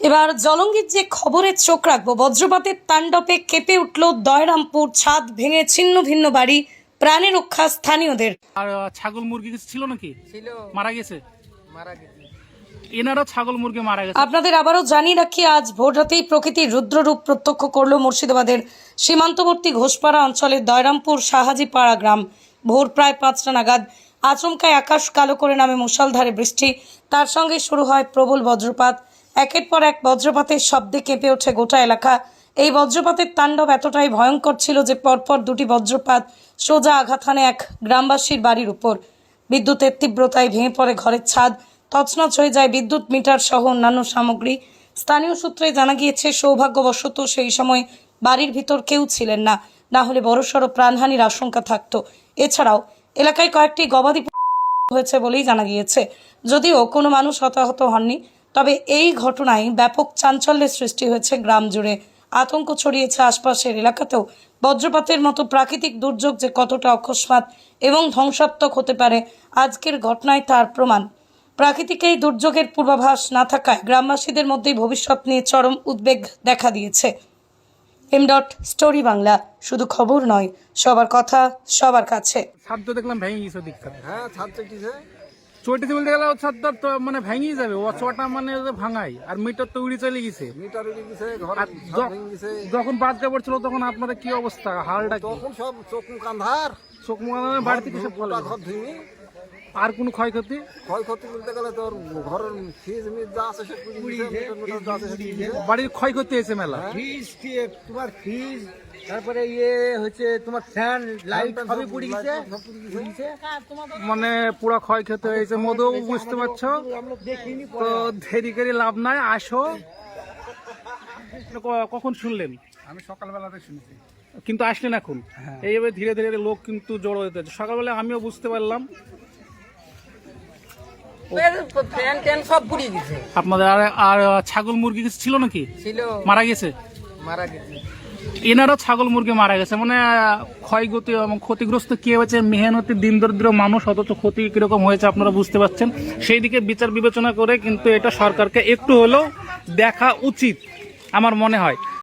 এবার জলঙ্গির যে খবরের চোখ রাখবো, বজ্রপাতের তাণ্ডবে কেঁপে উঠল দয়রামপুর, ছাদ ভেঙে ছিন্ন ভিন্ন বাড়ি, প্রাণে রক্ষা স্থানীয়দের। আর ছাগল মুরগি কিছু ছিল নাকি? ছিল, মারা গেছে। মারা গেছে। এনারা ছাগল মুরগি মারা গেছে। আপনাদের আবারও জানিয়ে রাখি, আজ ভোর রাতেই প্রকৃতির রুদ্ররূপ প্রত্যক্ষ করল মুর্শিদাবাদের সীমান্তবর্তী ঘোষপাড়া অঞ্চলের দয়রামপুর শাহাজিপাড়া গ্রাম। ভোর প্রায় 5টা নাগাদ আচমকায় আকাশ কালো করে নামে মুষলধারে বৃষ্টি, তার সঙ্গে শুরু হয় প্রবল বজ্রপাত। একের পর এক বজ্রপাতের শব্দে কেঁপে ওঠে গোটা এলাকা। এই বজ্রপাতের তাণ্ডব এতটাই ভয়ঙ্কর ছিল যে পরপর দুটি বজ্রপাত সোজা আঘাত হানে এক গ্রামবাসীর বাড়ির উপর। বিদ্যুতের তীব্রতায় ভেঙে পড়ে ঘরের ছাদ, তছনছ হয়ে যায় বিদ্যুৎ মিটার সহ অন্যান্য সামগ্রী। স্থানীয় সূত্রে জানা গিয়েছে, সৌভাগ্যবশত সেই সময় বাড়ির ভিতর কেউ ছিলেন না, না হলে বড়সড় প্রাণহানির আশঙ্কা থাকতো। এছাড়াও এলাকায় কয়েকটি গবাদি হয়েছে বলেই জানা গিয়েছে। যদিও কোনো মানুষ হতাহত হননি, তবে এই ঘটনায় ব্যাপক চাঞ্চল্যের সৃষ্টি হয়েছে গ্রাম জুড়ে। আতঙ্ক ছড়িয়েছে আশপাশের এলাকাতেও। বজ্রপাতের মতো প্রাকৃতিক দুর্যোগ যে কতটা অকস্মাৎ এবং ধ্বংসাত্মক হতে পারে, আজকের ঘটনায় তার প্রমাণ। প্রাকৃতিক এই দুর্যোগের পূর্বাভাস না থাকায় গ্রামবাসীদের মধ্যেই ভবিষ্যৎ নিয়ে চরম উদ্বেগ দেখা দিয়েছে। স্টোরি বাংলা, শুধু খবর নয়, সবার কথা সবার কাছে। ছাদ তো দেখলাম ভেঙে গেছে দিকটা। হ্যাঁ, ছাদ চটিছে। চটিতে বলতে গেলে ছাদটা তো মানে ভেঙেই যাবে, ও চটা মানে ভাঙাই, আর মিটার তো উড়ে চলে গেছে। মিটার উড়ে গেছে, ঘর আর ভেঙে গেছে। যখন বাজতে পড়ছিল তখন আপনাদের কি অবস্থা, হালটা কি? তখন সব চোখ মুখ আন্ধার, চোখ মুখ বাড়ি থেকে সব গোটা ঘর ধুইনি। আর কোনো ক্ষয়ক্ষতি? ক্ষয়ক্ষতি বলতে গেলে তোর ঘরের ফ্রিজ মিজ যা আছে সব পুড়ে গেছে, মিটার যা আছে সব পুড়ে গেছে। বাড়ির ক্ষয়ক্ষতি হয়েছে মেলা। ফ্রিজ, তোমার ফ্রিজ, তারপরে হচ্ছে তোমার ফ্যান, লাইট সবই পুড়ে গেছে। মানে পুরো ক্ষয়ক্ষতি হয়েছে। মধু বুঝতে পারছো তো, দেরি করে লাভ নাই, আসো। কখন শুনলেন? আমি সকালবেলাতে শুনছি, কিন্তু আসলেন এখন। এইভাবে ধীরে ধীরে লোক কিন্তু জড়ো হতে হচ্ছে। সকালবেলা আমিও বুঝতে পারলাম। ফ্যান ট্যান সব পুড়ে গেছে। আপনাদের আর ছাগল মুরগি কিছু ছিল নাকি? ছিল, মারা গেছে। মারা গেছে। এনারা ছাগল মুরগি মারা গেছে, মানে ক্ষয়ক্ষতি এবং ক্ষতিগ্রস্ত কি হয়েছে, মেহনতি দিন দরিদ্র মানুষ, অথচ ক্ষতি কিরকম হয়েছে আপনারা বুঝতে পারছেন। সেই দিকে বিচার বিবেচনা করে কিন্তু এটা সরকারকে একটু হলেও দেখা উচিত আমার মনে হয়।